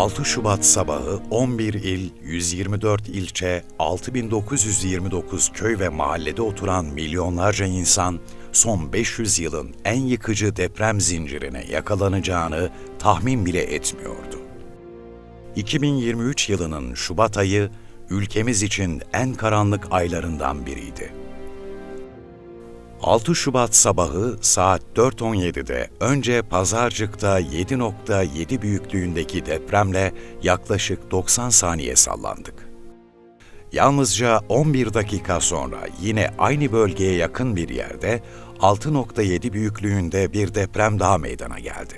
6 Şubat sabahı 11 il, 124 ilçe, 6929 köy ve mahallede oturan milyonlarca insan son 500 yılın en yıkıcı deprem zincirine yakalanacağını tahmin bile etmiyordu. 2023 yılının Şubat ayı ülkemiz için en karanlık aylarından biriydi. 6 Şubat sabahı saat 4.17'de önce Pazarcık'ta 7.7 büyüklüğündeki depremle yaklaşık 90 saniye sallandık. Yalnızca 11 dakika sonra yine aynı bölgeye yakın bir yerde 6.7 büyüklüğünde bir deprem daha meydana geldi.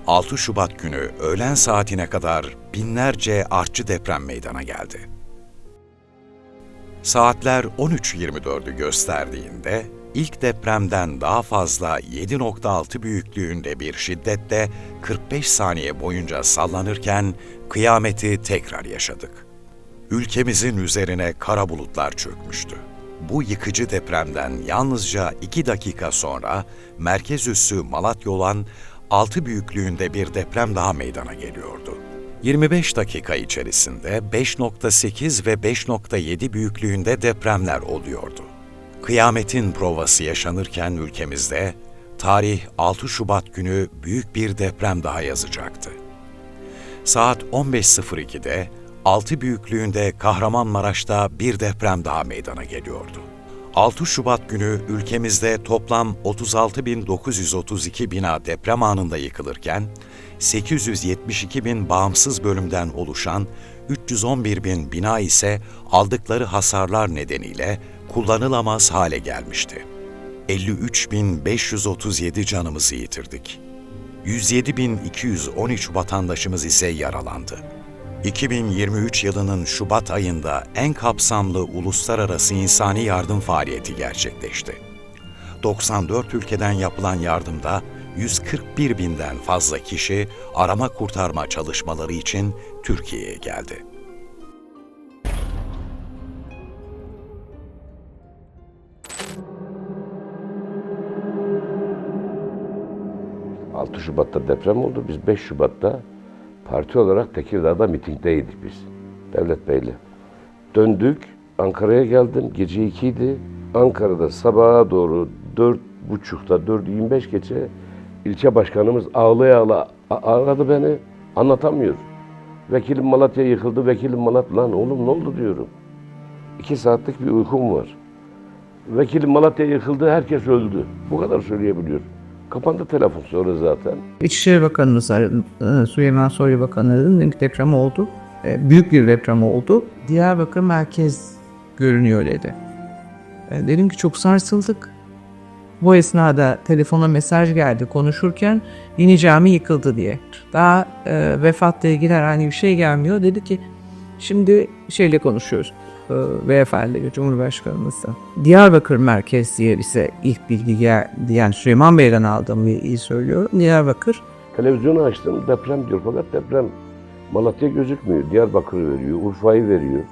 6 Şubat günü öğlen saatine kadar binlerce artçı deprem meydana geldi. Saatler 13.24'ü gösterdiğinde ilk depremden daha fazla 7.6 büyüklüğünde bir şiddette 45 saniye boyunca sallanırken kıyameti tekrar yaşadık. Ülkemizin üzerine kara bulutlar çökmüştü. Bu yıkıcı depremden yalnızca 2 dakika sonra merkez üssü Malatya olan 6 büyüklüğünde bir deprem daha meydana geliyordu. 25 dakika içerisinde 5.8 ve 5.7 büyüklüğünde depremler oluyordu. Kıyametin provası yaşanırken ülkemizde tarih 6 Şubat günü büyük bir deprem daha yazacaktı. Saat 15.02'de 6 büyüklüğünde Kahramanmaraş'ta bir deprem daha meydana geliyordu. 6 Şubat günü ülkemizde toplam 36.932 bina deprem anında yıkılırken, 872.000 bağımsız bölümden oluşan 311.000 bina ise aldıkları hasarlar nedeniyle kullanılamaz hale gelmişti. 53.537 canımızı yitirdik. 107.213 vatandaşımız ise yaralandı. 2023 yılının Şubat ayında en kapsamlı uluslararası insani yardım faaliyeti gerçekleşti. 94 ülkeden yapılan yardımda 141 binden fazla kişi arama kurtarma çalışmaları için Türkiye'ye geldi. ...6 Şubat'ta deprem oldu. Biz 5 Şubat'ta parti olarak Tekirdağ'da mitingdeydik biz. Devlet Bey'le. Döndük. Ankara'ya geldim. Gece 2'ydi. Ankara'da sabaha doğru 4.30'da 4.25 geçe ilçe başkanımız ağlaya aradı beni. Anlatamıyor. Vekilim Malatya yıkıldı. Vekilim Malatya. Lan oğlum ne oldu diyorum. 2 saatlik bir uykum var. Vekilim Malatya yıkıldı. Herkes öldü. Bu kadar söyleyebiliyor. Kapandı telefon sonra zaten. İçişleri Bakanımız aradı. Süleyman Soylu Bakanı aradı. Dedim ki deprem oldu. Büyük bir deprem oldu. Diyarbakır merkez görünüyor dedi. Dedim ki çok sarsıldık. Bu esnada telefona mesaj geldi konuşurken yeni cami yıkıldı diye. Daha vefatla ilgili herhangi bir şey gelmiyor. Dedi ki şimdi şeyle konuşuyoruz. Beyefendi Cumhurbaşkanımızla. Diyarbakır merkez diye ise ilk bilgi geldi. Yani Süleyman Bey'den aldığım bilgiyi söylüyorum. Diyarbakır. Televizyonu açtım deprem diyor fakat deprem Malatya gözükmüyor. Diyarbakır'ı veriyor, Urfa'yı veriyor.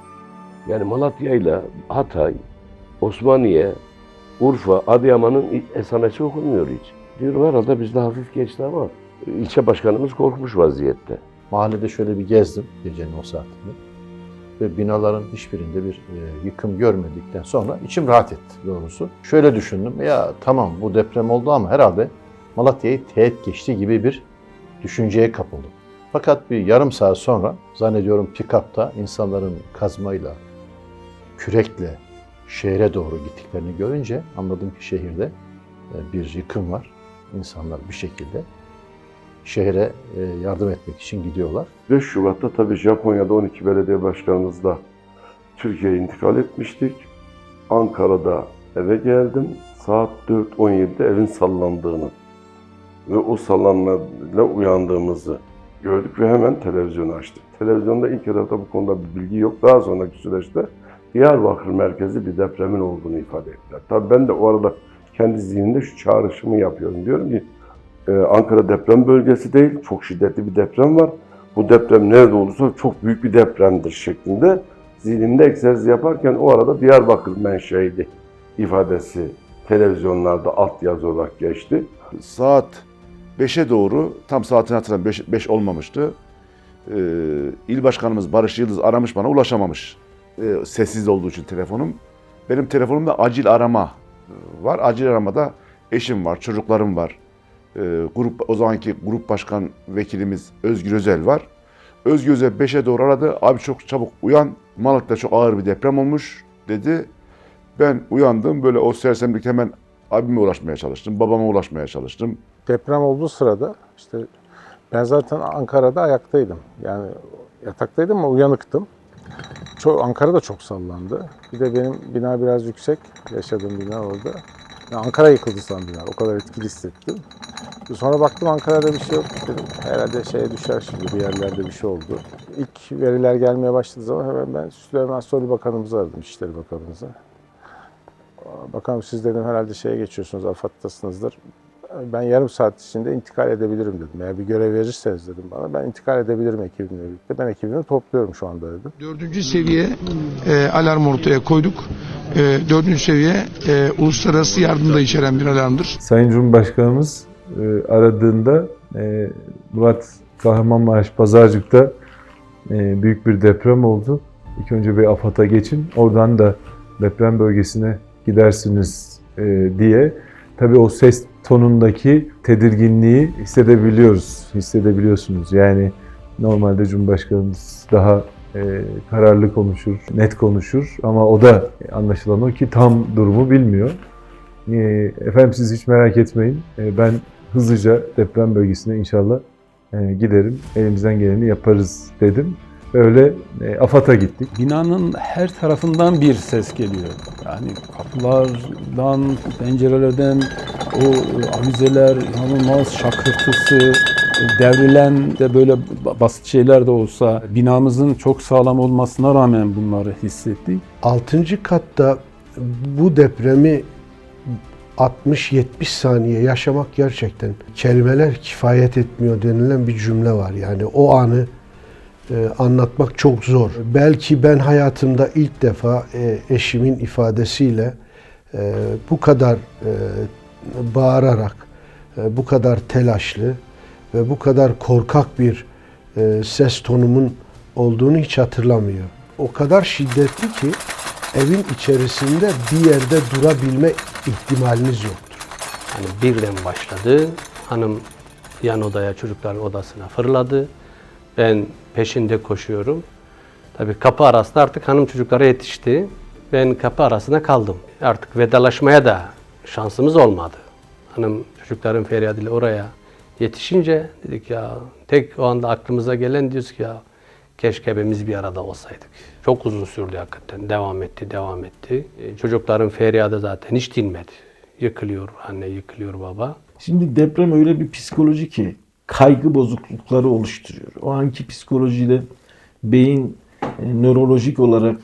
Yani Malatya ile Hatay, Osmaniye, Urfa, Adıyaman'ın esamesi okunmuyor hiç. Diyorum herhalde bizde hafif geçti ama ilçe başkanımız korkmuş vaziyette. Mahallede şöyle bir gezdim gecenin o saatinde. Ve binaların hiçbirinde bir yıkım görmedikten sonra içim rahat etti doğrusu. Şöyle düşündüm, ya tamam bu deprem oldu ama herhalde Malatya'yı teğet geçti gibi bir düşünceye kapıldım. Fakat bir yarım saat sonra zannediyorum pick-up'ta insanların kazmayla, kürekle şehre doğru gittiklerini görünce anladım ki şehirde bir yıkım var. İnsanlar bir şekilde şehre yardım etmek için gidiyorlar. 5 Şubat'ta tabii Japonya'da 12 belediye başkanımızla Türkiye'ye intikal etmiştik. Ankara'da eve geldim. Saat 4.17'de evin sallandığını ve o sallanmayla uyandığımızı gördük ve hemen televizyonu açtık. Televizyonda ilk etapta bu konuda bir bilgi yok. Daha sonraki süreçte Diyarbakır merkezi bir depremin olduğunu ifade ettiler. Tabii ben de o arada kendi zihnimde şu çağrışımı yapıyorum. Diyorum ki Ankara deprem bölgesi değil, çok şiddetli bir deprem var. Bu deprem nerede olursa çok büyük bir depremdir şeklinde zihnimde egzersiz yaparken o arada Diyarbakır menşeili ifadesi televizyonlarda altyazı olarak geçti. Saat 5'e doğru, tam saatini hatırlamıyorum, 5 olmamıştı. İl Başkanımız Barış Yıldız aramış bana, ulaşamamış. Sessiz olduğu için telefonum. Benim telefonumda acil arama var. Acil aramada eşim var, çocuklarım var. O zamanki grup başkan vekilimiz Özgür Özel var. Özgür Özel 5'e doğru aradı. Abi çok çabuk uyan. Malatya'da çok ağır bir deprem olmuş dedi. Ben uyandım. Böyle o sersemlikte hemen abime ulaşmaya çalıştım. Babama ulaşmaya çalıştım. Deprem olduğu sırada işte ben zaten Ankara'da ayaktaydım. Yani yataktaydım ama uyanıktım. Ankara'da çok sallandı. Bir de benim bina biraz yüksek. Yaşadığım bina orada. Yani Ankara yıkıldı sandım yani. O kadar etkili hissettim. Sonra baktım Ankara'da bir şey yok. Dedim herhalde şeye düşer şimdi, bir yerlerde bir şey oldu. İlk veriler gelmeye başladığı zaman hemen ben Süleyman Soylu Bakanımızı aradım, İçişleri Bakanımızı. Bakanım siz dedim herhalde şeye geçiyorsunuz, AFAD'tasınızdır. Ben yarım saat içinde intikal edebilirim dedim. Eğer bir görev verirseniz dedim bana, ben intikal edebilirim ekibimle birlikte. Ben ekibimi topluyorum şu anda dedim. 4. seviye alarm ortaya koyduk. 4. seviye uluslararası yardım da içeren bir alarmdır. Sayın Cumhurbaşkanımız aradığında Murat Kahramanmaraş Pazarcık'ta büyük bir deprem oldu. İlk önce bir AFAD'a geçin, oradan da deprem bölgesine gidersiniz diye. Tabii o ses tonundaki tedirginliği hissedebiliyorsunuz. Yani normalde Cumhurbaşkanımız daha kararlı konuşur, net konuşur ama o da anlaşılan o ki tam durumu bilmiyor. Efendim siz hiç merak etmeyin, ben hızlıca deprem bölgesine inşallah giderim, elimizden geleni yaparız dedim. Böyle AFAD'a gittik. Binanın her tarafından bir ses geliyor. Yani kapılardan, pencerelerden o avizeler, inanılmaz şakırtısı, devrilen de böyle basit şeyler de olsa binamızın çok sağlam olmasına rağmen bunları hissettik. 6. katta bu depremi 60-70 saniye yaşamak gerçekten kelimeler kifayet etmiyor denilen bir cümle var. Yani o anı anlatmak çok zor. Belki ben hayatımda ilk defa eşimin ifadesiyle bu kadar bağırarak, bu kadar telaşlı ve bu kadar korkak bir ses tonumun olduğunu hiç hatırlamıyor. O kadar şiddetli ki evin içerisinde bir yerde durabilme ihtimaliniz yoktur. Hani birden başladı. Hanım yan odaya, çocukların odasına fırladı. Ben peşinde koşuyorum. Tabii kapı arasında artık hanım çocuklara yetişti. Ben kapı arasında kaldım. Artık vedalaşmaya da şansımız olmadı. Hanım çocukların feryadıyla oraya yetişince dedik ya, tek o anda aklımıza gelen diyoruz ki ya keşke hepimiz bir arada olsaydık. Çok uzun sürdü hakikaten. Devam etti. Çocukların feryadı zaten hiç dinmedi. Yıkılıyor anne, yıkılıyor baba. Şimdi deprem öyle bir psikoloji ki kaygı bozuklukları oluşturuyor. O anki psikolojiyle beyin nörolojik olarak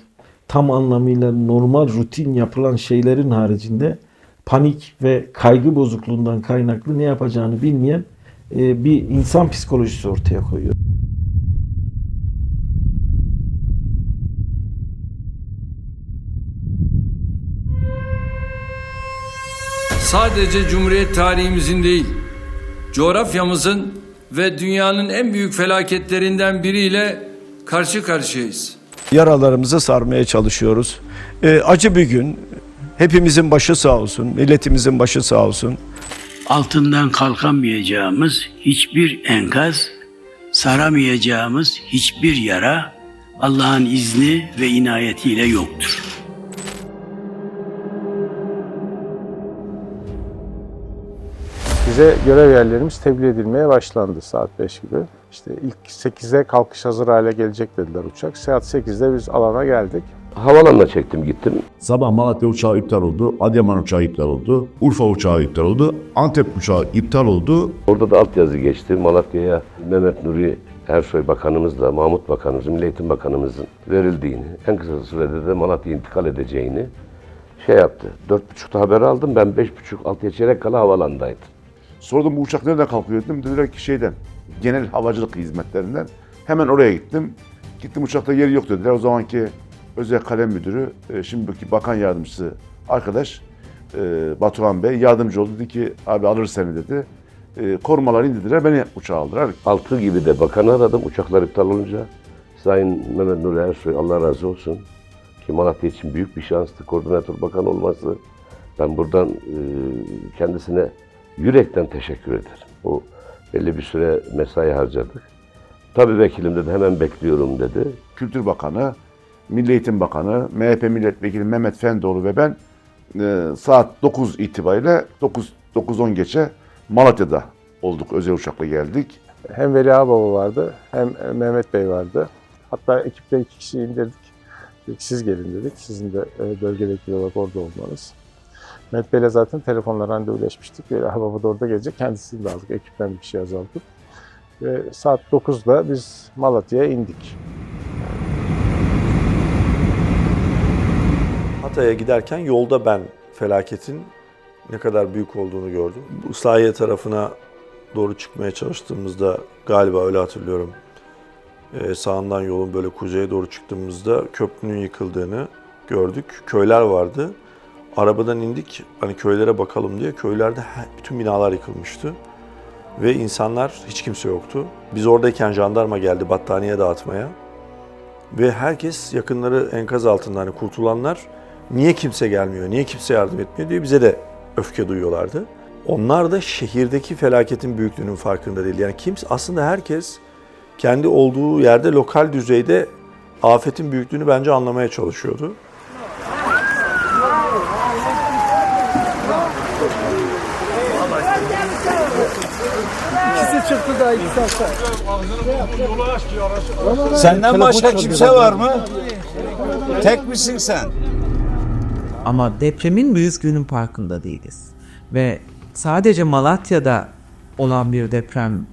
tam anlamıyla normal rutin yapılan şeylerin haricinde panik ve kaygı bozukluğundan kaynaklı ne yapacağını bilmeyen bir insan psikolojisi ortaya koyuyor. Sadece Cumhuriyet tarihimizin değil, coğrafyamızın ve dünyanın en büyük felaketlerinden biriyle karşı karşıyayız. Yaralarımızı sarmaya çalışıyoruz. Acı bir gün, hepimizin başı sağ olsun, milletimizin başı sağ olsun. Altından kalkamayacağımız hiçbir enkaz, saramayacağımız hiçbir yara Allah'ın izni ve inayetiyle yoktur. Bize görev yerlerimiz tebliğ edilmeye başlandı saat 5 gibi. İşte ilk 8'e kalkış hazır hale gelecek dediler uçak. Saat 8'de biz alana geldik. Havalanına çektim gittim. Sabah Malatya uçağı iptal oldu, Adıyaman uçağı iptal oldu, Urfa uçağı iptal oldu, Antep uçağı iptal oldu. Orada da altyazı geçti. Malatya'ya Mehmet Nuri Ersoy Bakanımızla Mahmut Bakanımızın, Milli Eğitim Bakanımızın verildiğini, en kısa sürede de Malatya'ya intikal edeceğini yaptı. 4.30'da haber aldım. Ben 5.30-6'ya çeyrek kala havalandaydım. Sordum bu uçak nereden kalkıyor dedim. Dediler ki genel havacılık hizmetlerinden. Hemen oraya gittim. Gittim uçakta yeri yok dediler. O zamanki özel kalem müdürü, şimdiki bakan yardımcısı arkadaş Batuhan Bey yardımcı oldu. Dedi ki abi alır seni dedi. korumalar indirdiler, beni uçağa aldılar. 6 gibi de bakanı aradım uçaklar iptal olunca. Sayın Mehmet Nuri Ersoy, Allah razı olsun. Ki Malatya için büyük bir şanstı koordinatör bakan olması. Ben buradan kendisine yürekten teşekkür ederim. O belli bir süre mesai harcadık. Tabii vekilim dedi, hemen bekliyorum dedi. Kültür Bakanı, Milli Eğitim Bakanı, MHP Milletvekili Mehmet Fendoğlu ve ben saat 9 itibariyle 9-10 geçe Malatya'da olduk. Özel uçakla geldik. Hem Veli Ağababa vardı hem Mehmet Bey vardı. Hatta ekipte 2 kişi indirdik. Siz gelin dedik. Sizin de bölge vekili olarak orada olmanız. Mehmet Bey'le zaten telefonla randevuleşmiştik. Veli Ağababa da orada gelecek. Kendisini de aldık. Ekipten bir kişi azaldık. Ve saat 9'da biz Malatya'ya indik. Hatay'a giderken yolda ben felaketin ne kadar büyük olduğunu gördüm. Islahiye tarafına doğru çıkmaya çalıştığımızda, galiba öyle hatırlıyorum, sağından yolun böyle kuzeye doğru çıktığımızda köprünün yıkıldığını gördük. Köyler vardı. Arabadan indik, hani köylere bakalım diye. Köylerde bütün binalar yıkılmıştı. Ve insanlar, hiç kimse yoktu. Biz oradayken jandarma geldi battaniye dağıtmaya. Ve herkes, yakınları enkaz altında, hani kurtulanlar, niye kimse gelmiyor, niye kimse yardım etmiyor diye bize de öfke duyuyorlardı. Onlar da şehirdeki felaketin büyüklüğünün farkında değil. Yani aslında herkes kendi olduğu yerde lokal düzeyde afetin büyüklüğünü bence anlamaya çalışıyordu. İkisi çıktı da iki saat. Senden başka kimse var mı? Tek misin sen? Ama depremin büyüklüğünün farkında değiliz. Ve sadece Malatya'da olan bir deprem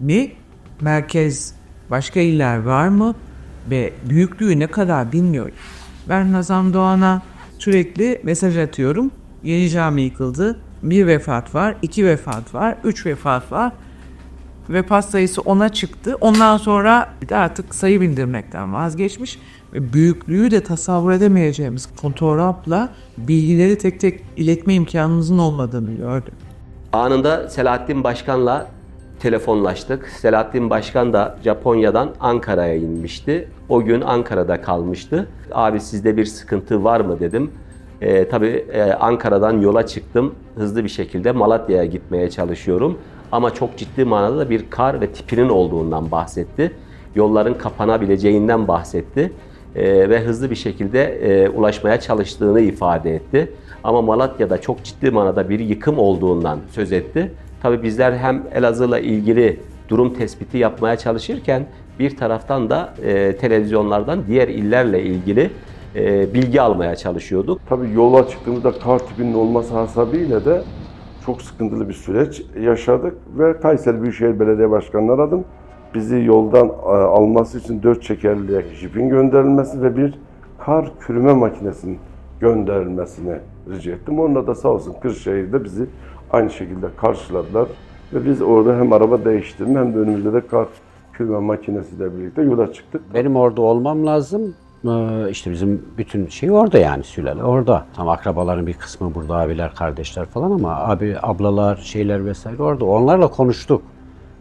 mi? Merkez, başka iller var mı? Ve büyüklüğü ne kadar bilmiyorum. Ben Hazan Doğan'a sürekli mesaj atıyorum. Yeni cami yıkıldı. 1 vefat var, 2 vefat var, 3 vefat var. Vefat sayısı 10'a çıktı. Ondan sonra artık sayı bildirmekten vazgeçmiş. Ve büyüklüğü de tasavvur edemeyeceğimiz fotoğrafla bilgileri tek tek iletme imkanımızın olmadığını gördüm. Anında Selahattin Başkan'la telefonlaştık. Selahattin Başkan da Japonya'dan Ankara'ya inmişti. O gün Ankara'da kalmıştı. Abi sizde bir sıkıntı var mı dedim. Tabii Ankara'dan yola çıktım. Hızlı bir şekilde Malatya'ya gitmeye çalışıyorum. Ama çok ciddi manada da bir kar ve tipinin olduğundan bahsetti. Yolların kapanabileceğinden bahsetti. Ve hızlı bir şekilde ulaşmaya çalıştığını ifade etti. Ama Malatya'da çok ciddi manada bir yıkım olduğundan söz etti. Tabii bizler hem Elazığ'la ilgili durum tespiti yapmaya çalışırken bir taraftan da televizyonlardan diğer illerle ilgili bilgi almaya çalışıyorduk. Tabii yola çıktığımızda kar tipinin olması hasebiyle de çok sıkıntılı bir süreç yaşadık ve Kayseri Büyükşehir Belediye Başkanı'nı aradım. Bizi yoldan alması için 4 çekerli jipin gönderilmesi ve bir kar kürüme makinesinin gönderilmesini rica ettim. Onunla da sağ olsun Kırşehir'de bizi aynı şekilde karşıladılar. Ve biz orada hem araba değiştirme hem de önümüzde de kar kürüme makinesiyle birlikte yola çıktık. Benim orada olmam lazım. İşte bizim bütün şey orada, yani sülale orada. Tam akrabaların bir kısmı burada, abiler, kardeşler falan, ama abi, ablalar, şeyler vesaire orada. Onlarla konuştuk.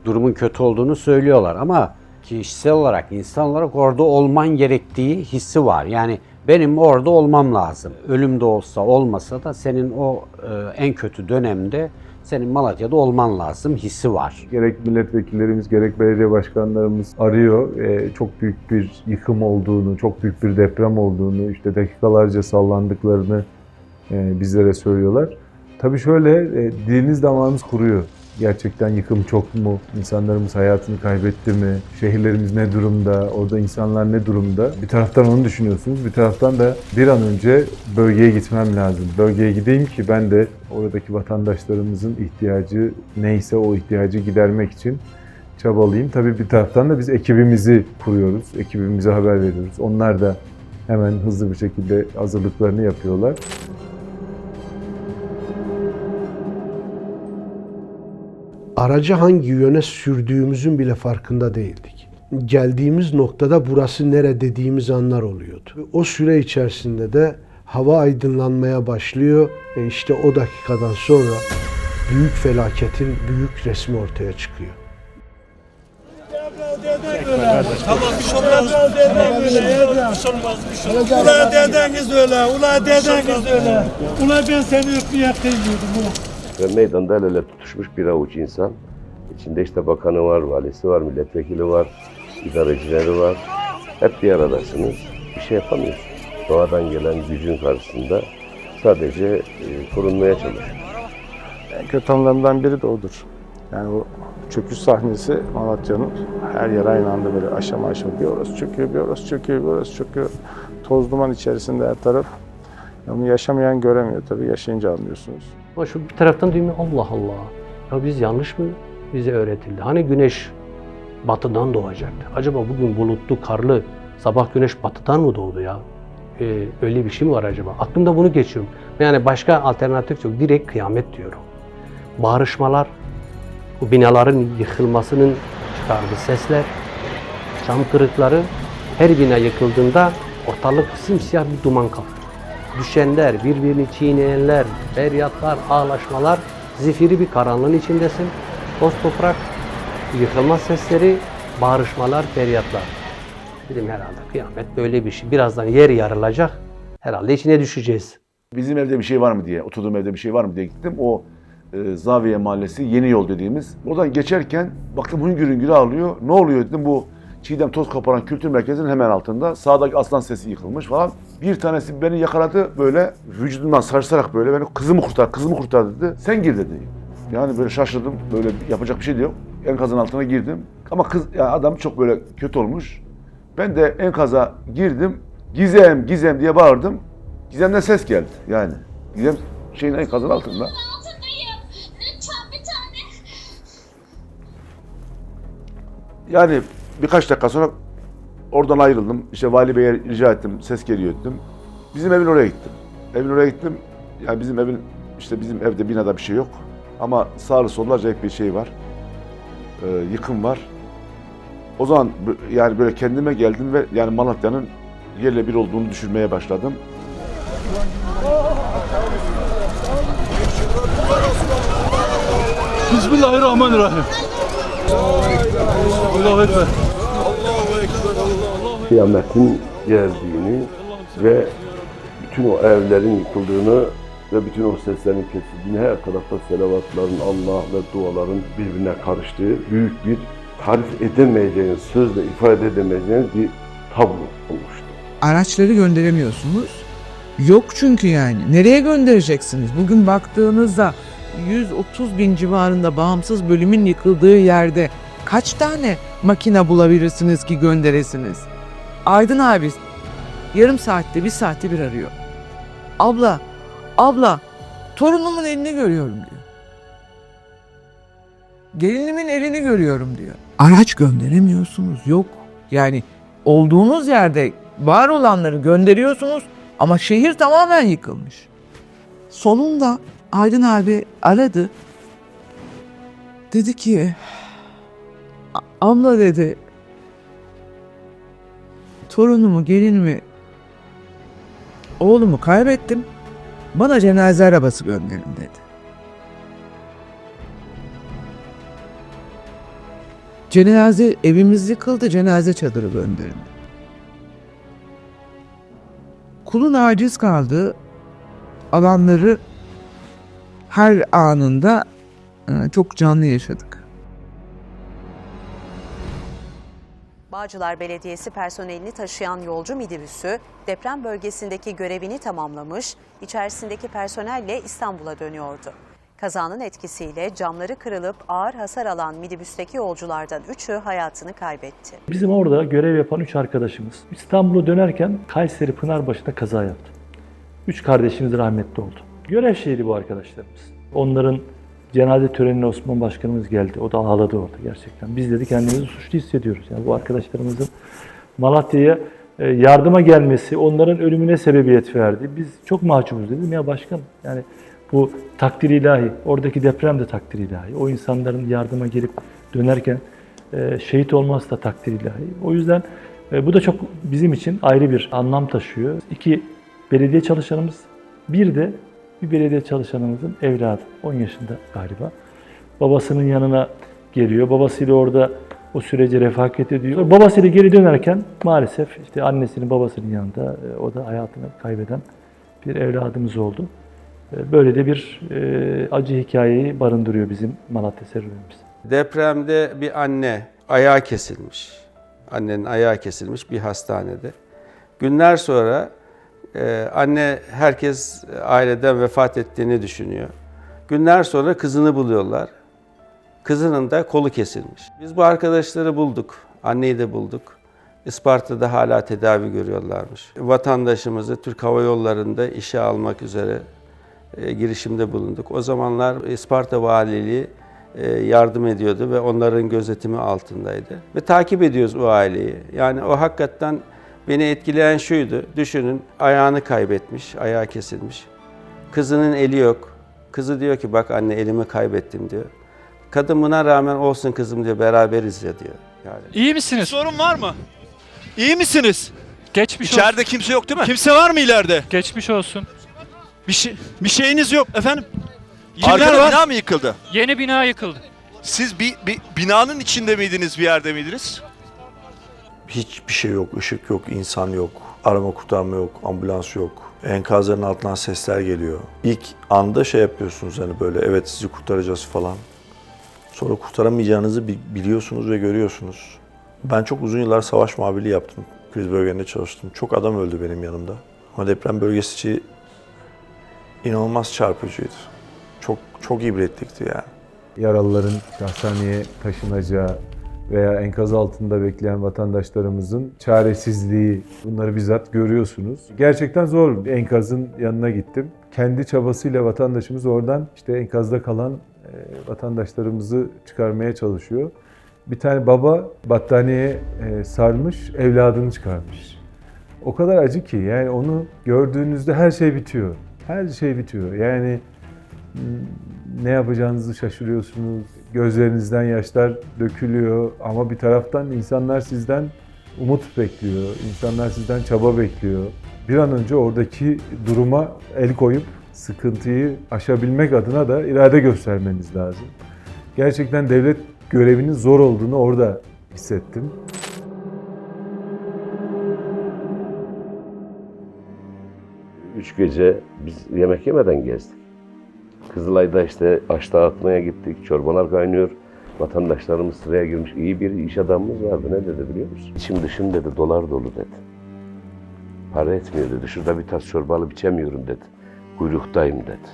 Durumun kötü olduğunu söylüyorlar ama kişisel olarak, insan olarak orada olman gerektiği hissi var. Yani benim orada olmam lazım. Ölüm de olsa olmasa da senin o en kötü dönemde senin Malatya'da olman lazım hissi var. Gerek milletvekillerimiz gerek belediye başkanlarımız arıyor. Çok büyük bir yıkım olduğunu, çok büyük bir deprem olduğunu, işte dakikalarca sallandıklarını bizlere söylüyorlar. Tabii şöyle, diliniz damağınız kuruyor. Gerçekten yıkım çok mu? İnsanlarımız hayatını kaybetti mi? Şehirlerimiz ne durumda? Orada insanlar ne durumda? Bir taraftan onu düşünüyorsunuz. Bir taraftan da bir an önce bölgeye gitmem lazım. Bölgeye gideyim ki ben de oradaki vatandaşlarımızın ihtiyacı neyse o ihtiyacı gidermek için çabalayayım. Tabii bir taraftan da biz ekibimizi kuruyoruz. Ekibimize haber veriyoruz. Onlar da hemen hızlı bir şekilde hazırlıklarını yapıyorlar. Aracı hangi yöne sürdüğümüzün bile farkında değildik. Geldiğimiz noktada burası nere dediğimiz anlar oluyordu. O süre içerisinde de hava aydınlanmaya başlıyor. İşte o dakikadan sonra büyük felaketin büyük resmi ortaya çıkıyor. Tamam bir şey olmaz. Bir şey olmaz. Ula dedeniz öyle. Ula dedeniz öyle. Ula ben seni öpmeye kıymıyordum. Ve meydanda el ele tutuşmuş bir avuç insan. İçinde işte bakanı var, valisi var, milletvekili var, idarecileri var. Hep bir aradasınız. Bir şey yapamıyorsunuz. Doğadan gelen gücün karşısında sadece korunmaya çalışıyorsunuz. En kötü anlarından biri de odur. Yani o çöküş sahnesi Malatya'nın her yer aynı anda böyle aşama aşama bir orası çöküyor, bir orası çöküyor, bir orası çöküyor. Toz duman içerisinde her taraf. Onu yaşamayan göremiyor tabii, yaşayınca anlıyorsunuz. Ama şu bir taraftan diyorum Allah Allah. Ya biz yanlış mı bize öğretildi? Hani güneş batıdan doğacaktı. Acaba bugün bulutlu, karlı, sabah güneş batıdan mı doğdu ya? Öyle bir şey mi var acaba? Aklımda bunu geçiyorum. Yani başka alternatif yok. Direkt kıyamet diyorum. Bağırışmalar, bu binaların yıkılmasının çıkardığı sesler, cam kırıkları, her bina yıkıldığında ortalık simsiyah bir duman kaplı. Düşenler, birbirini çiğneyenler, feryatlar, ağlaşmalar, zifiri bir karanlığın içindesin. Toz toprak, yıkılma sesleri, bağırışmalar, feryatlar. Dedim herhalde kıyamet böyle bir şey. Birazdan yer yarılacak, herhalde içine düşeceğiz. Bizim evde bir şey var mı diye, oturduğum evde bir şey var mı diye gittim. O Zaviye Mahallesi, Yeni Yol dediğimiz. Oradan geçerken baktım hüngür hüngür ağlıyor. Ne oluyor dedim, bu Çiğdem Toz Koparan Kültür Merkezi'nin hemen altında. Sağdaki aslan sesi yıkılmış falan. Bir tanesi beni yakaladı böyle vücudumdan sarsarak böyle beni kızımı kurtar dedi. Sen gir dedi. Yani böyle şaşırdım. Böyle yapacak bir şey de yok. Enkazın altına girdim. Ama kız, yani adam çok böyle kötü olmuş. Ben de enkaza girdim. Gizem, Gizem diye bağırdım. Gizem'den ses geldi yani. Gizem şeyin enkazın altında. Yani birkaç dakika sonra oradan ayrıldım. İşte Vali Bey'e rica ettim, ses geliyor dedim. Bizim evin oraya gittim. Evin oraya gittim. Yani bizim evin, işte bizim evde binada bir şey yok. Ama sağlı sollu acayip bir şey var. Yıkım var. O zaman yani böyle kendime geldim ve yani Malatya'nın yerle bir olduğunu düşünmeye başladım. Bismillahirrahmanirrahim. Allahu Ekber. Kıyametin geldiğini ve bütün o evlerin yıkıldığını ve bütün o seslerin kesildiğini, her tarafta selavatların, Allah ve duaların birbirine karıştığı büyük bir tarif edemeyeceğiniz, sözle ifade edemeyeceğiniz bir tablo olmuştu. Araçları gönderemiyorsunuz. Yok çünkü yani. Nereye göndereceksiniz? Bugün baktığınızda 130 bin civarında bağımsız bölümün yıkıldığı yerde kaç tane makine bulabilirsiniz ki gönderesiniz? Aydın abi yarım saatte, bir saatte bir arıyor. Abla, torunumun elini görüyorum diyor. Gelinimin elini görüyorum diyor. Araç gönderemiyorsunuz, yok. Yani olduğunuz yerde var olanları gönderiyorsunuz ama şehir tamamen yıkılmış. Sonunda Aydın abi aradı. Dedi ki, abla dedi, torunumu, gelinimi, oğlumu kaybettim. Bana cenaze arabası gönderin dedi. Cenaze, evimiz yıkıldı, cenaze çadırı gönderin. Kulun aciz kaldığı alanları her anında çok canlı yaşadık. Bağcılar Belediyesi personelini taşıyan yolcu minibüsü deprem bölgesindeki görevini tamamlamış, içerisindeki personelle İstanbul'a dönüyordu. Kazanın etkisiyle camları kırılıp ağır hasar alan minibüsteki yolculardan 3'ü hayatını kaybetti. Bizim orada görev yapan 3 arkadaşımız İstanbul'a dönerken Kayseri Pınarbaşı'nda kaza yaptı. 3 kardeşimiz rahmetli oldu. Görev şehri bu arkadaşlarımız. Onların cenaze törenine Osman Başkanımız geldi. O da ağladı orada gerçekten. Biz dedi kendimizi suçlu hissediyoruz. Yani bu arkadaşlarımızın Malatya'ya yardıma gelmesi onların ölümüne sebebiyet verdi. Biz çok mahcubuz dedim. Ya başkanım yani bu takdir ilahi. Oradaki deprem de takdir ilahi. O insanların yardıma gelip dönerken şehit olması da takdir ilahi. O yüzden bu da çok bizim için ayrı bir anlam taşıyor. 2 belediye çalışanımız, bir de Bir belediye çalışanımızın evladı, 10 yaşında galiba. Babasının yanına geliyor. Babasıyla orada o süreci refakat ediyor. Babasıyla geri dönerken maalesef işte annesinin babasının yanında o da hayatını kaybeden bir evladımız oldu. Böyle de bir acı hikayeyi barındırıyor bizim Malatya serüvenimiz. Depremde bir anne ayağı kesilmiş. Annenin ayağı kesilmiş bir hastanede. Günler sonra anne herkes aileden vefat ettiğini düşünüyor. Günler sonra kızını buluyorlar. Kızının da kolu kesilmiş. Biz bu arkadaşları bulduk. Anneyi de bulduk. Isparta'da hala tedavi görüyorlarmış. Vatandaşımızı Türk Hava Yolları'nda işe almak üzere girişimde bulunduk. O zamanlar Isparta Valiliği yardım ediyordu ve onların gözetimi altındaydı. Ve takip ediyoruz o aileyi. Yani o hakikaten beni etkileyen şuydu. Düşünün, ayağını kaybetmiş, ayağı kesilmiş. Kızının eli yok. Kızı diyor ki bak anne elimi kaybettim diyor. Kadın buna rağmen olsun kızım diyor, beraberiz ya diyor. Yani. İyi misiniz? Sorun var mı? İyi misiniz? Geçmiş İçeride olsun. kimse yok değil mi? Kimse var mı ileride? Geçmiş olsun. Bir şeyiniz yok efendim. Kimler Arkada var? bina mı yıkıldı? Yeni bina yıkıldı. Siz bir binanın içinde miydiniz, bir yerde miydiniz? Hiçbir şey yok, ışık yok, insan yok, arama kurtarma yok, ambulans yok. Enkazların altından sesler geliyor. İlk anda şey yapıyorsunuz hani böyle evet sizi kurtaracağız falan. Sonra kurtaramayacağınızı biliyorsunuz ve görüyorsunuz. Ben çok uzun yıllar savaş muhabirliği yaptım. Kriz bölgelerinde çalıştım. Çok adam öldü benim yanımda. Ama deprem bölgesi için inanılmaz çarpıcıydı. Çok ibretlikti yani. Yaralıların hastaneye taşınacağı veya enkaz altında bekleyen vatandaşlarımızın çaresizliği, bunları bizzat görüyorsunuz. Gerçekten zor. Enkazın yanına gittim. Kendi çabasıyla vatandaşımız oradan işte enkazda kalan vatandaşlarımızı çıkarmaya çalışıyor. Bir tane baba battaniyeye sarmış, evladını çıkarmış. O kadar acı ki yani onu gördüğünüzde her şey bitiyor. Her şey bitiyor. Yani ne yapacağınızı şaşırıyorsunuz. Gözlerinizden yaşlar dökülüyor ama bir taraftan insanlar sizden umut bekliyor. İnsanlar sizden çaba bekliyor. Bir an önce oradaki duruma el koyup sıkıntıyı aşabilmek adına da irade göstermeniz lazım. Gerçekten devlet görevinin zor olduğunu orada hissettim. Üç gece biz yemek yemeden gezdik. Kızılay'da işte aş dağıtmaya gittik, çorbalar kaynıyor. Vatandaşlarımız sıraya girmiş. İyi bir iş adamımız vardı. Ne dedi biliyor musun? İçim dışım dedi, dolar dolu dedi. Para etmiyor dedi. Şurada bir tas çorba alıp içemiyorum dedi. Kuyruktayım dedi.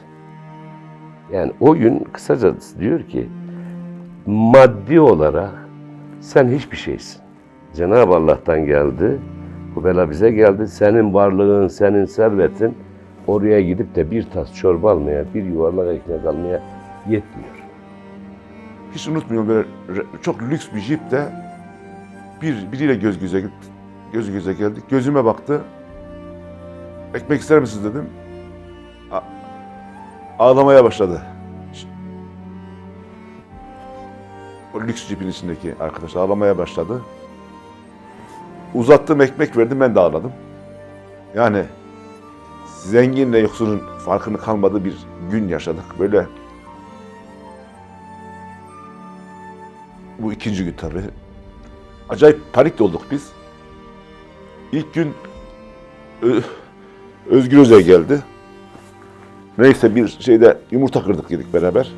Yani o gün kısaca diyor ki, maddi olarak sen hiçbir şeysin. Cenab-ı Allah'tan geldi. Bu bela bize geldi. Senin varlığın, senin servetin oraya gidip de bir tas çorba almaya, bir yuvarlak ekmek almaya yetmiyor. Hiç unutmuyorum böyle çok lüks bir jipte biriyle göz göze geldik. Gözüme baktı. Ekmek ister misiniz dedim. Ağlamaya başladı. O lüks jipin içindeki arkadaş ağlamaya başladı. Uzattığım ekmek verdim, ben de ağladım. Yani zenginle yoksulun farkını kalmadığı bir gün yaşadık. Böyle bu ikinci gün tabii. Acayip panik olduk biz. İlk gün Özgür Özel geldi. Neyse bir şeyde yumurta kırdık yedik beraber.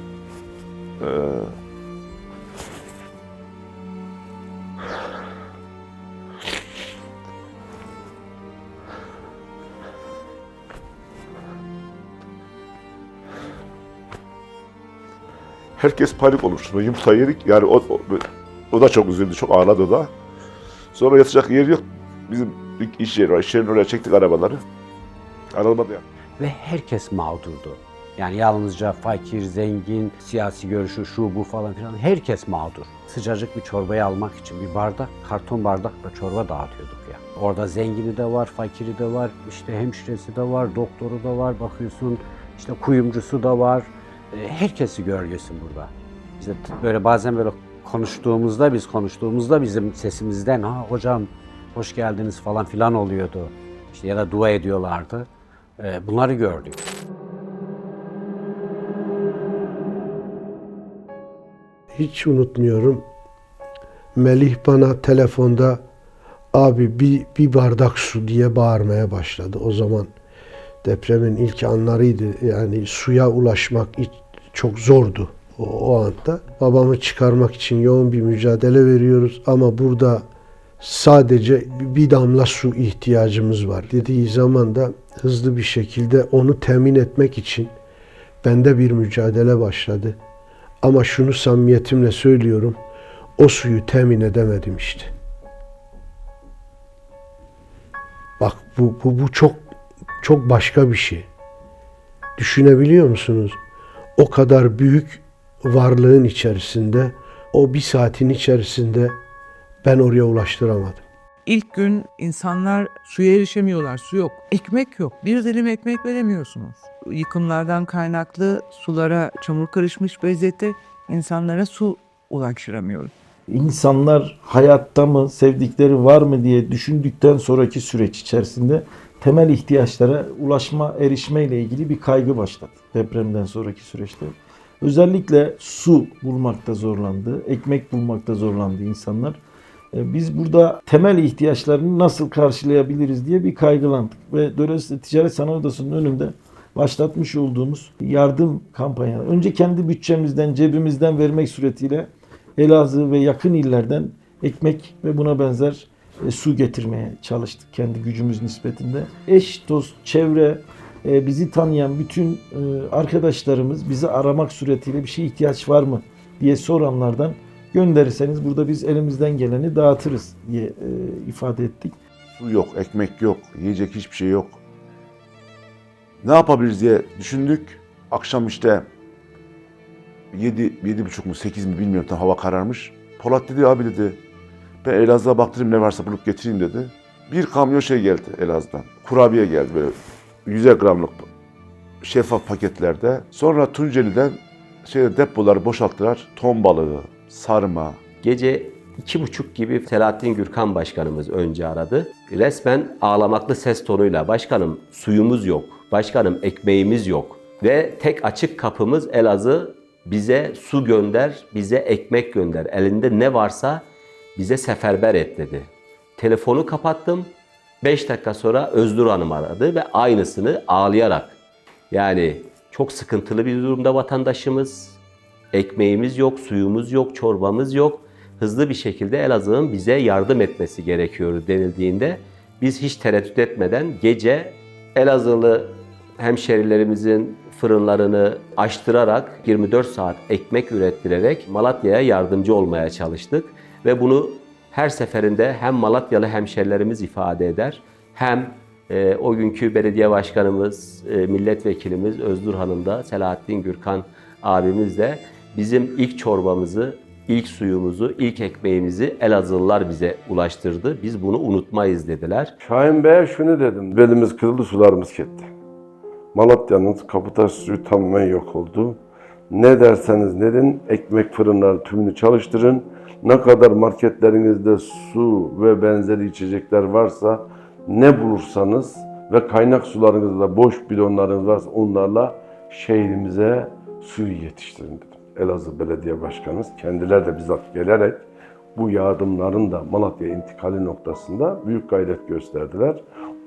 Herkes panik oluştu. Yumurta yedik. Yani o da çok üzüldü, çok ağladı o da. Sonra yatacak yer yok. Bizim iş yeri var. İş yerinin oraya çektik arabaları. Arabada yani. Ve herkes mağdurdu. Yani yalnızca fakir, zengin, siyasi görüşü, şu bu falan filan herkes mağdur. Sıcacık bir çorbayı almak için bir bardak, karton bardakla çorba dağıtıyorduk ya. Orada zengini de var, fakiri de var, işte hemşiresi de var, doktoru da var, bakıyorsun işte kuyumcusu da var. Herkesi görüyorsun burada. İşte böyle bazen böyle konuştuğumuzda bizim sesimizden ha hocam hoş geldiniz falan filan oluyordu. İşte ya da dua ediyorlardı. Bunları gördük. hiç unutmuyorum. Melih bana telefonda abi bir bardak su diye bağırmaya başladı. O zaman depremin ilk anlarıydı. Yani suya ulaşmak çok zordu o anda. Babamı çıkarmak için yoğun bir mücadele veriyoruz ama burada sadece bir damla su ihtiyacımız var dediği zaman da hızlı bir şekilde onu temin etmek için bende bir mücadele başladı. Ama şunu samimiyetimle söylüyorum, o suyu temin edemedim işte. Bak bu çok başka bir şey. Düşünebiliyor musunuz? O kadar büyük varlığın içerisinde, o bir saatin içerisinde ben oraya ulaştıramadım. İlk gün insanlar suya erişemiyorlar, su yok. Ekmek yok, bir dilim ekmek veremiyorsunuz. Yıkımlardan kaynaklı sulara çamur karışmış vaziyette insanlara su ulaştıramıyoruz. İnsanlar hayatta mı, sevdikleri var mı diye düşündükten sonraki süreç içerisinde temel ihtiyaçlara ulaşma, erişme ile ilgili bir kaygı başladı depremden sonraki süreçte. Özellikle su bulmakta zorlandı, ekmek bulmakta zorlandı insanlar. Biz burada temel ihtiyaçlarını nasıl karşılayabiliriz diye bir kaygılandık. Ve dolayısıyla Ticaret Sanayi Odası'nın önünde başlatmış olduğumuz yardım kampanyaları. Önce kendi bütçemizden, cebimizden vermek suretiyle Elazığ ve yakın illerden ekmek ve buna benzer su getirmeye çalıştık kendi gücümüz nispetinde. Eş, dost, çevre, bizi tanıyan bütün arkadaşlarımız bizi aramak suretiyle bir şeye ihtiyaç var mı diye soranlardan gönderirseniz burada biz elimizden geleni dağıtırız diye ifade ettik. Su yok, ekmek yok, yiyecek hiçbir şey yok. Ne yapabiliriz diye düşündük. Akşam işte 7.30 mu 8 mi bilmiyorum, tam hava kararmış. Polat dedi, abi dedi, ben Elazığ'a baktırayım ne varsa bulup getireyim dedi. Bir kamyon şey geldi Elazığ'dan. Kurabiye geldi böyle 100 gramlık şeffaf paketlerde. Sonra Tunceli'den depoları boşalttılar. Ton balığı, sarma. Gece 2.30 gibi Selahattin Gürkan Başkanımız önce aradı. Resmen ağlamaklı ses tonuyla başkanım suyumuz yok, başkanım ekmeğimiz yok ve tek açık kapımız Elazığ, bize su gönder, bize ekmek gönder, elinde ne varsa bize seferber et dedi. Telefonu kapattım, 5 dakika sonra Özgür Hanım aradı ve aynısını ağlayarak, yani çok sıkıntılı bir durumda vatandaşımız, ekmeğimiz yok, suyumuz yok, çorbamız yok. Hızlı bir şekilde Elazığ'ın bize yardım etmesi gerekiyor denildiğinde biz hiç tereddüt etmeden gece Elazığlı hemşerilerimizin fırınlarını açtırarak 24 saat ekmek ürettirerek Malatya'ya yardımcı olmaya çalıştık. Ve bunu her seferinde hem Malatyalı hemşerilerimiz ifade eder hem o günkü belediye başkanımız, milletvekilimiz Özgür Hanım da Selahattin Gürkan abimiz de bizim ilk çorbamızı, ilk suyumuzu, ilk ekmeğimizi Elazığlılar bize ulaştırdı. Biz bunu unutmayız dediler. Şahin Bey'e şunu dedim. Belimiz kırıldı, sularımız gitti. Malatya'nın kaputaş suyu tamamen yok oldu. Ne derseniz dedin, ekmek fırınları tümünü çalıştırın. Ne kadar marketlerinizde su ve benzeri içecekler varsa, ne bulursanız ve kaynak sularınızda boş bidonlarınız varsa onlarla şehrimize suyu yetiştirin dedim. Elazığ Belediye Başkanımız kendileri de bizzat gelerek bu yardımların da Malatya'ya intikali noktasında büyük gayret gösterdiler.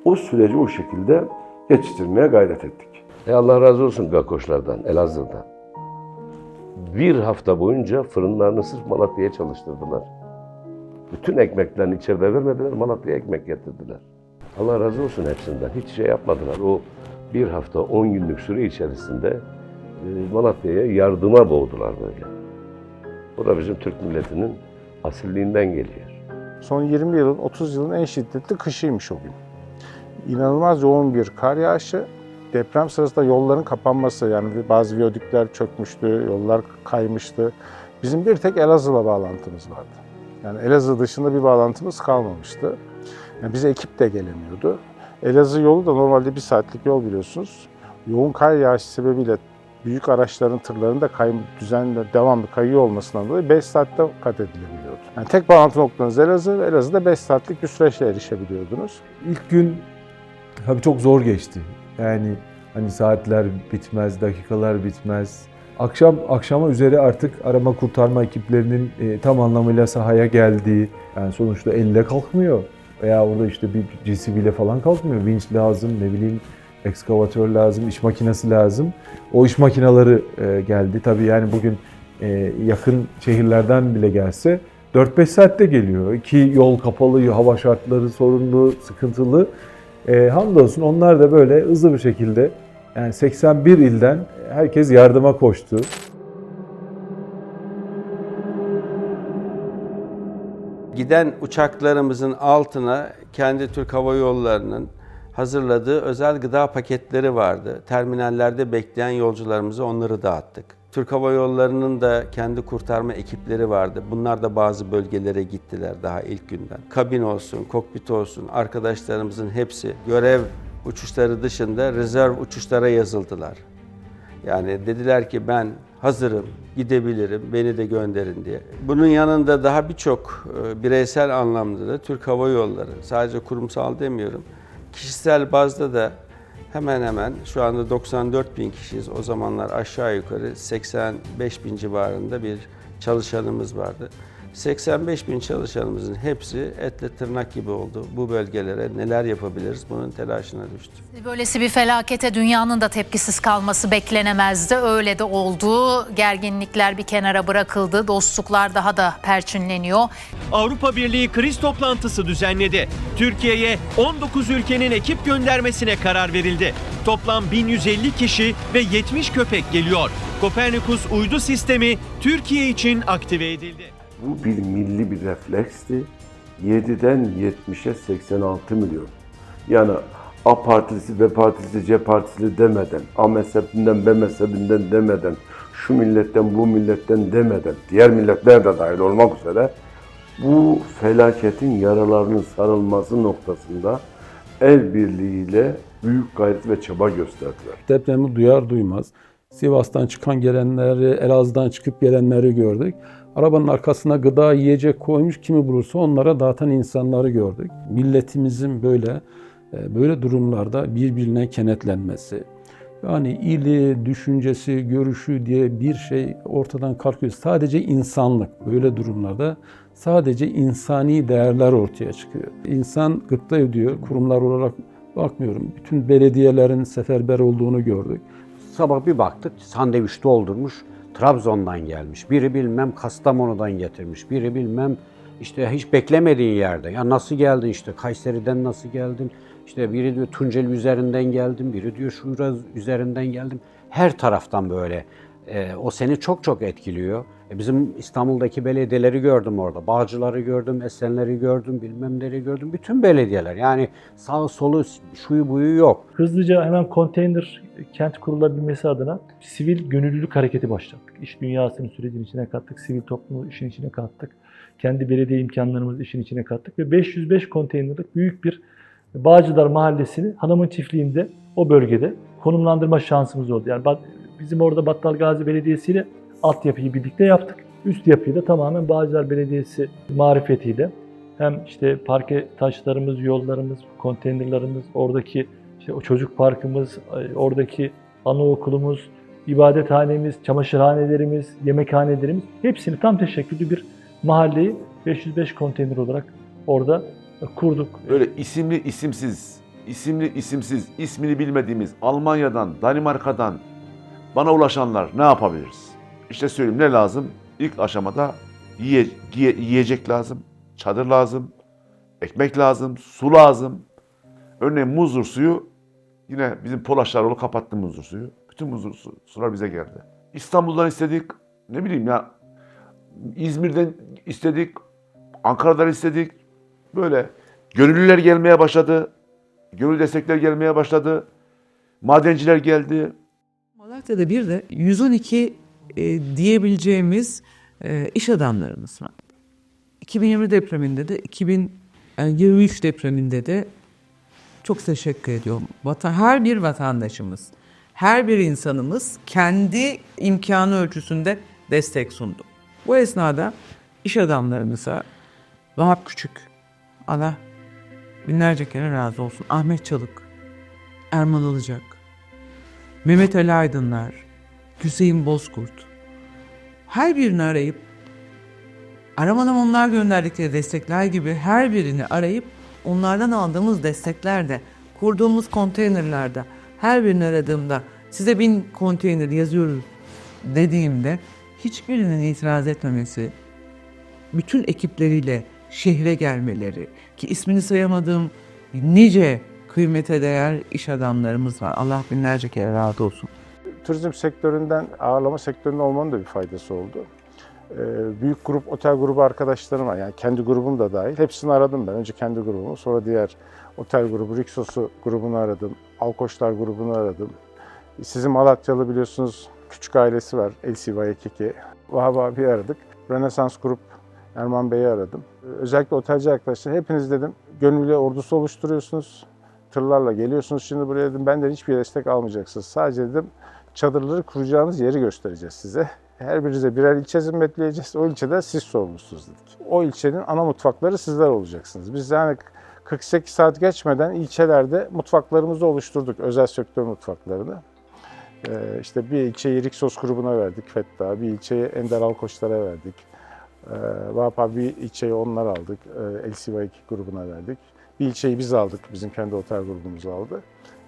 O süreci o şekilde geçiştirmeye gayret ettik. Allah razı olsun Gakoşlardan, Elazığ'dan. Bir hafta boyunca fırınlarını sırf Malatya'ya çalıştırdılar. Bütün ekmeklerini içeride vermediler, Malatya'ya ekmek getirdiler. Allah razı olsun hepsinden. Hiç şey yapmadılar. O bir hafta, 10 günlük süre içerisinde Malatya'ya yardıma boğdular böyle. Bu da bizim Türk milletinin asilliğinden geliyor. Son 20 yılın, 30 yılın en şiddetli kışıymış o gün. İnanılmaz yoğun bir kar yağışı. Deprem sırasında yolların kapanması, yani bazı viyadükler çökmüştü, yollar kaymıştı. Bizim bir tek Elazığ'la bağlantımız vardı. Yani Elazığ dışında bir bağlantımız kalmamıştı. Yani bize ekip de gelemiyordu. Elazığ yolu da normalde 1 saatlik yol biliyorsunuz. Yoğun kar yağışı sebebiyle büyük araçların, tırların da düzenli, devamlı kayıyor olmasından dolayı 5 saatte kat edilebiliyordu. Yani tek bağlantı noktanız Elazığ ve Elazığ'da 5 saatlik bir süreçle erişebiliyordunuz. İlk gün tabii çok zor geçti. Yani hani saatler bitmez, dakikalar bitmez. Akşama üzeri artık arama kurtarma ekiplerinin tam anlamıyla sahaya geldiği, yani sonuçta elle kalkmıyor veya orada işte bir JCB ile falan kalkmıyor. Vinç lazım, ne bileyim ekskavatör lazım, iş makinesi lazım. O iş makineleri geldi. Tabii yani bugün yakın şehirlerden bile gelse 4-5 saatte geliyor. Ki yol kapalı, hava şartları sorunlu, sıkıntılı. Hamdolsun onlar da böyle hızlı bir şekilde, yani 81 ilden herkes yardıma koştu. Giden uçaklarımızın altına kendi Türk Hava Yolları'nın hazırladığı özel gıda paketleri vardı. Terminallerde bekleyen yolcularımıza onları dağıttık. Türk Hava Yolları'nın da kendi kurtarma ekipleri vardı. Bunlar da bazı bölgelere gittiler daha ilk günden. Kabin olsun, kokpit olsun, arkadaşlarımızın hepsi görev uçuşları dışında rezerv uçuşlara yazıldılar. Yani dediler ki ben hazırım, gidebilirim, beni de gönderin diye. Bunun yanında daha birçok bireysel anlamda da Türk Hava Yolları, sadece kurumsal demiyorum, kişisel bazda da hemen hemen şu anda 94 bin kişiyiz. O zamanlar aşağı yukarı 85 bin civarında bir çalışanımız vardı. 85 bin çalışanımızın hepsi etle tırnak gibi oldu. Bu bölgelere neler yapabiliriz bunun telaşına düştü. Böylesi bir felakete dünyanın da tepkisiz kalması beklenemezdi. Öyle de oldu. Gerginlikler bir kenara bırakıldı. Dostluklar daha da perçinleniyor. Avrupa Birliği kriz toplantısı düzenledi. Türkiye'ye 19 ülkenin ekip göndermesine karar verildi. Toplam 1150 kişi ve 70 köpek geliyor. Kopernikus uydu sistemi Türkiye için aktive edildi. Bu bir milli bir refleksti. 7'den 70'e 86 milyon. Yani A partisi, B partisi, C partisi demeden, A mezhebinden, B mezhebinden demeden, şu milletten, bu milletten demeden, diğer milletler de dahil olmak üzere bu felaketin yaralarının sarılması noktasında el birliğiyle büyük gayret ve çaba gösterdiler. Depremi duyar duymaz Sivas'tan çıkan gelenleri, Elazığ'dan çıkıp gelenleri gördük. Arabanın arkasına gıda, yiyecek koymuş, kimi bulursa onlara dağıtan insanları gördük. Milletimizin böyle durumlarda birbirine kenetlenmesi, yani ili, düşüncesi, görüşü diye bir şey ortadan kalkıyor. Sadece insanlık böyle durumlarda sadece insani değerler ortaya çıkıyor. İnsan gıpta ediyor, kurumlar olarak bakmıyorum. Bütün belediyelerin seferber olduğunu gördük. Sabah bir baktık sandviç doldurmuş, Trabzon'dan gelmiş. Biri bilmem Kastamonu'dan getirmiş. Biri bilmem işte hiç beklemediğin yerde. Ya nasıl geldin işte Kayseri'den nasıl geldin? İşte biri diyor Tunceli üzerinden geldim. Biri diyor Şura üzerinden geldim. Her taraftan böyle. O seni çok çok etkiliyor. Bizim İstanbul'daki belediyeleri gördüm orada. Bağcıları gördüm, Esenler'i gördüm, bilmem neleri gördüm. Bütün belediyeler yani sağ solu şuyu buyu yok. Hızlıca hemen konteyner kent kurulabilmesi adına sivil gönüllülük hareketi başlattık. İş dünyasının sürecin içine kattık, sivil toplumu işin içine kattık. Kendi belediye imkanlarımızı işin içine kattık ve 505 konteynerlik büyük bir Bağcılar Mahallesi'ni hanımın çiftliğinde o bölgede konumlandırma şansımız oldu. Yani bizim orada Battalgazi Belediyesi ile altyapıyı birlikte yaptık. Üst yapıyı da tamamen Bağcılar Belediyesi marifetiyle hem işte parke taşlarımız, yollarımız, konteynerlarımız, oradaki işte o çocuk parkımız, oradaki anaokulumuz, ibadethanemiz, çamaşırhanelerimiz, yemekhanelerimiz hepsini tam teşekküllü bir mahalleyi 505 konteyner olarak orada kurduk. Böyle isimli isimsiz, ismini bilmediğimiz Almanya'dan, Danimarka'dan bana ulaşanlar ne yapabiliriz? İşte söyleyeyim ne lazım? İlk aşamada yiyecek lazım, çadır lazım, ekmek lazım, su lazım. Örneğin muzur suyu, yine bizim Polaşaroğlu kapattı muzur suyu. Bütün muzur sular bize geldi. İstanbul'dan istedik, ne bileyim ya, İzmir'den istedik, Ankara'dan istedik. Böyle gönüllüler gelmeye başladı, gönüllü destekler gelmeye başladı, madenciler geldi. Malatya'da bir de 112 diyebileceğimiz iş adamlarımız var. 2020 depreminde de 2023 depreminde de çok teşekkür ediyorum. Her bir vatandaşımız, her bir insanımız kendi imkanı ölçüsünde destek sundu. Bu esnada iş adamlarımıza Vahap Küçük, Allah binlerce kere razı olsun, Ahmet Çalık, Erman Alıcak, Mehmet Ali Aydınlar, Hüseyin Bozkurt. Her birini arayıp, aramadan onlar gönderdikleri destekler gibi her birini arayıp onlardan aldığımız desteklerde, kurduğumuz konteynerlerde, her birini aradığımda size 1000 konteyner yazıyoruz dediğimde hiçbirinin itiraz etmemesi, bütün ekipleriyle şehre gelmeleri ki ismini sayamadığım nice kıymete değer iş adamlarımız var. Allah binlerce kere razı olsun. Turizm sektöründen, ağırlama sektöründe olmanın da bir faydası oldu. Büyük grup, otel grubu arkadaşlarım var. Yani kendi grubum da dahil. Hepsini aradım ben. Önce kendi grubumu, sonra diğer otel grubu, Rixos'u grubunu aradım. Alkoçlar grubunu aradım. Sizin Malatyalı biliyorsunuz küçük ailesi var. LCY Vahap abiyi aradık. Rönesans Grup Erman Bey'i aradım. Özellikle otelci arkadaşlar hepiniz dedim gönüllü ordusu oluşturuyorsunuz. Tırlarla geliyorsunuz şimdi buraya dedim. Benden hiçbir destek almayacaksınız. Sadece dedim çadırları kuracağınız yeri göstereceğiz size. Her birinize birer ilçe zimmetleyeceğiz. O ilçede siz sorumlusunuz dedik. O ilçenin ana mutfakları sizler olacaksınız. Biz yani 48 saat geçmeden ilçelerde mutfaklarımızı oluşturduk. Özel sektör mutfaklarını. İşte bir ilçeyi Rixos grubuna verdik Fetta, bir ilçeyi Ender Alkoçlara verdik. Vahap abi bir ilçeyi onlar aldık, LCY grubuna verdik. Bir ilçeyi biz aldık, bizim kendi otel grubumuz aldı.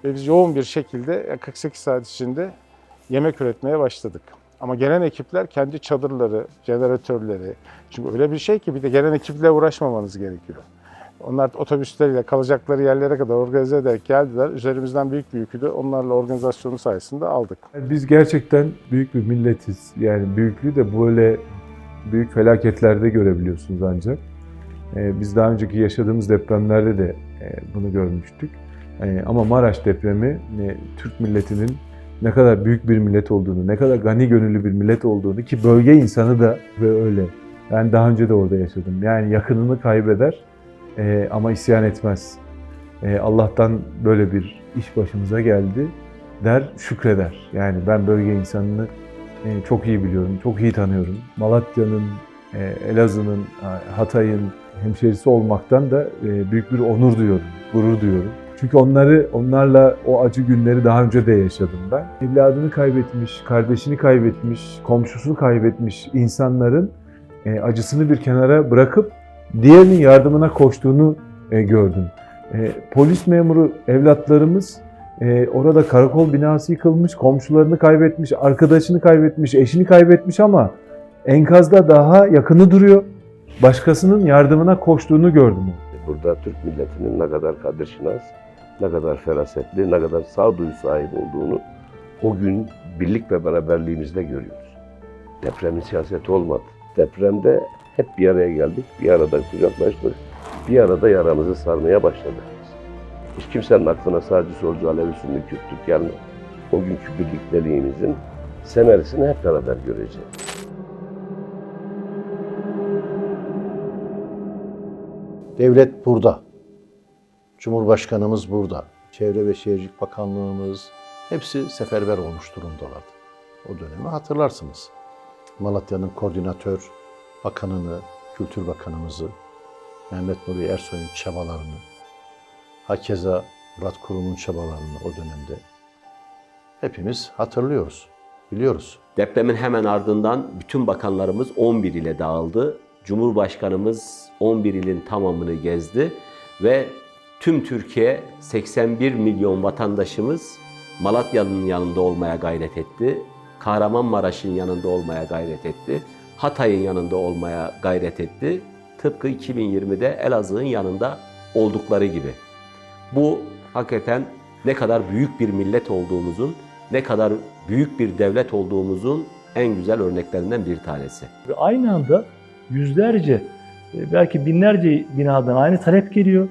Ve biz yoğun bir şekilde 48 saat içinde yemek üretmeye başladık. Ama gelen ekipler kendi çadırları, jeneratörleri, çünkü öyle bir şey ki bir de gelen ekiple uğraşmamanız gerekiyor. Onlar otobüsleriyle kalacakları yerlere kadar organize ederek geldiler. Üzerimizden büyük bir yükü de onlarla organizasyonu sayesinde aldık. Biz gerçekten büyük bir milletiz. Yani büyüklüğü de böyle büyük felaketlerde görebiliyorsunuz ancak. Biz daha önceki yaşadığımız depremlerde de bunu görmüştük. Ama Maraş depremi Türk milletinin ne kadar büyük bir millet olduğunu, ne kadar gani gönüllü bir millet olduğunu ki bölge insanı da ve öyle. Ben daha önce de orada yaşadım. Yani yakınını kaybeder ama isyan etmez. Allah'tan böyle bir iş başımıza geldi der, şükreder. Yani ben bölge insanını çok iyi biliyorum, çok iyi tanıyorum. Malatya'nın, Elazığ'ın, Hatay'ın hemşerisi olmaktan da büyük bir onur duyuyorum, gurur duyuyorum. Çünkü onlarla o acı günleri daha önce de yaşadım ben. Evladını kaybetmiş, kardeşini kaybetmiş, komşusunu kaybetmiş insanların acısını bir kenara bırakıp diğerinin yardımına koştuğunu gördüm. Polis memuru evlatlarımız orada karakol binası yıkılmış, komşularını kaybetmiş, arkadaşını kaybetmiş, eşini kaybetmiş ama enkazda daha yakını duruyor. Başkasının yardımına koştuğunu gördüm. Burada Türk milletinin ne kadar kadirşinas, ne kadar ferasetli, ne kadar sağduyu sahip olduğunu o gün birlik ve beraberliğimizde görüyoruz. Depremin siyaseti olmadı. Depremde hep bir araya geldik, bir arada kucaklaştık, bir arada yaramızı sarmaya başladık. Hiç kimsenin aklına sadece solcu, Alevi, Sünni, Kürt, Türk gelmedi. O günkü birlikteliğimizin semeresini hep beraber göreceğiz. Devlet burada. Cumhurbaşkanımız burada. Çevre ve Şehircilik Bakanlığımız hepsi seferber olmuş durumdalardı. O dönemi hatırlarsınız. Malatya'nın koordinatör bakanını, Kültür Bakanımızı, Mehmet Nuri Ersoy'un çabalarını, hakeza Murat Kurum'un çabalarını o dönemde hepimiz hatırlıyoruz, biliyoruz. Depremin hemen ardından bütün bakanlarımız 11 ile dağıldı. Cumhurbaşkanımız 11 ilin tamamını gezdi ve tüm Türkiye 81 milyon vatandaşımız Malatya'nın yanında olmaya gayret etti. Kahramanmaraş'ın yanında olmaya gayret etti. Hatay'ın yanında olmaya gayret etti. Tıpkı 2020'de Elazığ'ın yanında oldukları gibi. Bu hakikaten ne kadar büyük bir millet olduğumuzun, ne kadar büyük bir devlet olduğumuzun en güzel örneklerinden bir tanesi. Ve aynı anda yüzlerce, belki binlerce binadan aynı talep geliyor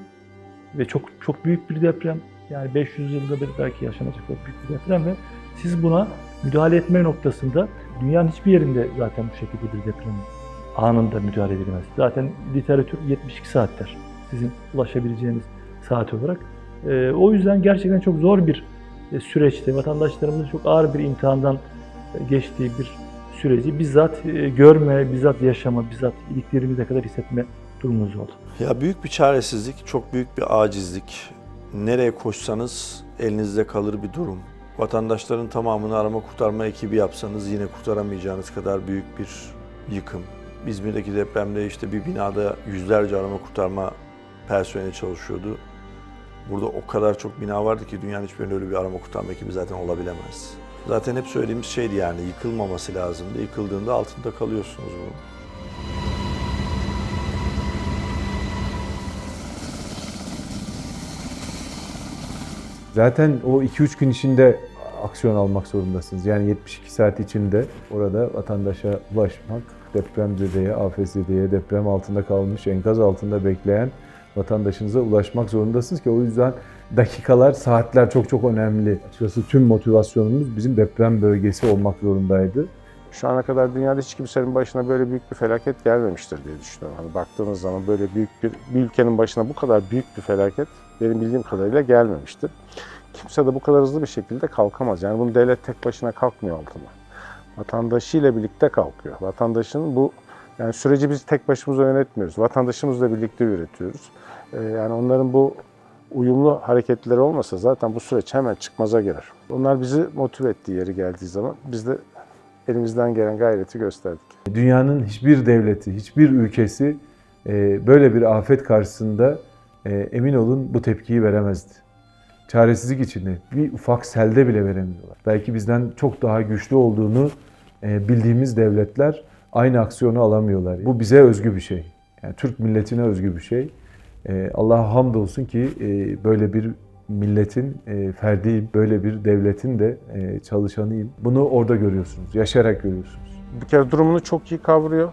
ve çok büyük bir deprem. Yani 500 yılda bir belki yaşanacak çok büyük bir deprem ve siz buna müdahale etme noktasında dünyanın hiçbir yerinde zaten bu şekilde bir deprem anında müdahale edilmez. Zaten literatür 72 saatler sizin ulaşabileceğiniz saat olarak. O yüzden gerçekten çok zor bir süreçte vatandaşlarımızın çok ağır bir imtihandan geçtiği bir süreci bizzat görme, bizzat yaşama, bizzat iliklerimize kadar hissetme durumumuz oldu. Ya büyük bir çaresizlik, çok büyük bir acizlik. Nereye koşsanız elinizde kalır bir durum. Vatandaşların tamamını arama kurtarma ekibi yapsanız yine kurtaramayacağınız kadar büyük bir yıkım. İzmir'deki depremde işte bir binada yüzlerce arama kurtarma personeli çalışıyordu. Burada o kadar çok bina vardı ki dünyanın hiçbirinde öyle bir arama kurtarma ekibi zaten olabilemez. Zaten hep söylediğimiz şeydi yani yıkılmaması lazımdı. Yıkıldığında altında kalıyorsunuz bu. Zaten o 2-3 gün içinde aksiyon almak zorundasınız. Yani 72 saat içinde orada vatandaşa ulaşmak, depremzedeye, afetzedeye, deprem altında kalmış, enkaz altında bekleyen vatandaşınıza ulaşmak zorundasınız ki o yüzden dakikalar, saatler çok önemli. Açıkçası tüm motivasyonumuz bizim deprem bölgesi olmak zorundaydı. Şu ana kadar dünyada hiç kimsenin başına böyle büyük bir felaket gelmemiştir diye düşünüyorum. Hani baktığınız zaman böyle büyük bir ülkenin başına bu kadar büyük bir felaket benim bildiğim kadarıyla gelmemiştir. Kimse de bu kadar hızlı bir şekilde kalkamaz. Yani bunu devlet tek başına kalkmıyor altına. Vatandaşıyla birlikte kalkıyor. Vatandaşın bu yani süreci biz tek başımıza yönetmiyoruz. Vatandaşımızla birlikte üretiyoruz. Yani onların bu uyumlu hareketleri olmasa zaten bu süreç hemen çıkmaza girer. Onlar bizi motive ettiği yeri geldiği zaman biz de elimizden gelen gayreti gösterdik. Dünyanın hiçbir devleti, hiçbir ülkesi böyle bir afet karşısında emin olun bu tepkiyi veremezdi. Çaresizlik içinde bir ufak selde bile veremiyorlar. Belki bizden çok daha güçlü olduğunu bildiğimiz devletler aynı aksiyonu alamıyorlar. Bu bize özgü bir şey. Yani Türk milletine özgü bir şey. Allah'a hamdolsun ki böyle bir milletin ferdiyim, böyle bir devletin de çalışanıyım. Bunu orada görüyorsunuz, yaşayarak görüyorsunuz. Bir kere durumunu çok iyi kavruyor.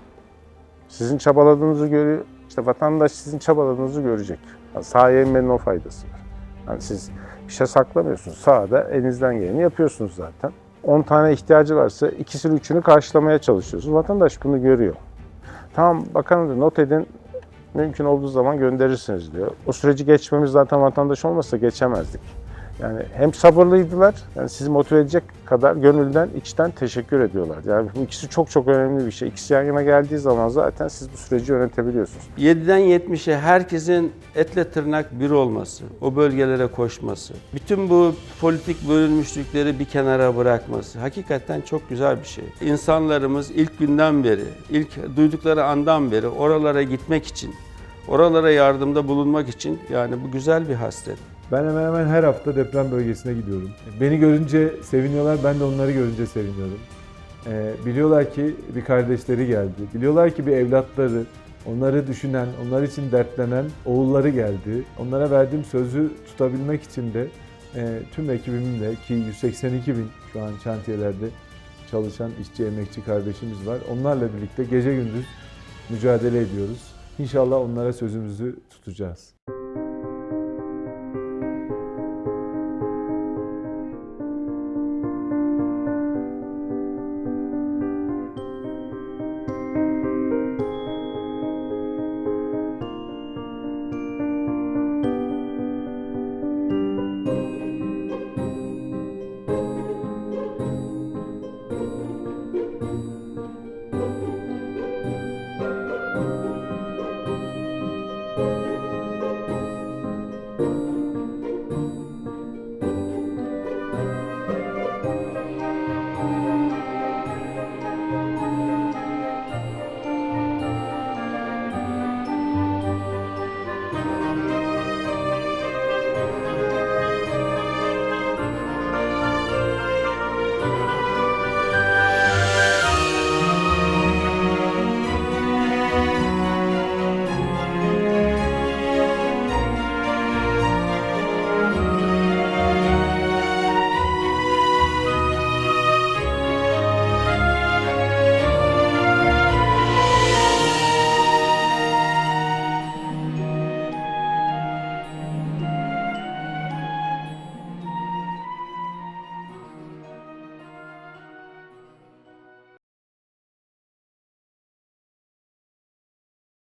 Sizin çabaladığınızı görüyor. İşte vatandaş sizin çabaladığınızı görecek. Yani sahaya inmenin o faydası var. Yani siz bir şey saklamıyorsunuz. Sahada elinizden geleni yapıyorsunuz zaten. 10 tane ihtiyacı varsa ikisini üçünü karşılamaya çalışıyorsunuz. Vatandaş bunu görüyor. Tamam bakanım not edin, mümkün olduğu zaman gönderirsiniz diyor. O süreci geçmemiz zaten vatandaş olmasa geçemezdik. Yani hem sabırlıydılar, yani sizi motive edecek kadar gönülden, içten teşekkür ediyorlar. Yani bu ikisi çok önemli bir şey. İkisi yan yana geldiği zaman zaten siz bu süreci yönetebiliyorsunuz. 7'den 70'e herkesin etle tırnak bir olması, o bölgelere koşması, bütün bu politik bölünmüşlükleri bir kenara bırakması hakikaten çok güzel bir şey. İnsanlarımız ilk günden beri, ilk duydukları andan beri oralara gitmek için, oralara yardımda bulunmak için yani bu güzel bir hasret. Ben hemen her hafta deprem bölgesine gidiyorum. Beni görünce seviniyorlar, ben de onları görünce seviniyorum. Biliyorlar ki bir kardeşleri geldi. Biliyorlar ki bir evlatları, onları düşünen, onlar için dertlenen oğulları geldi. Onlara verdiğim sözü tutabilmek için de tüm ekibimle ki 182 bin şu an şantiyelerde çalışan işçi, emekçi kardeşimiz var. Onlarla birlikte gece gündüz mücadele ediyoruz. İnşallah onlara sözümüzü tutacağız.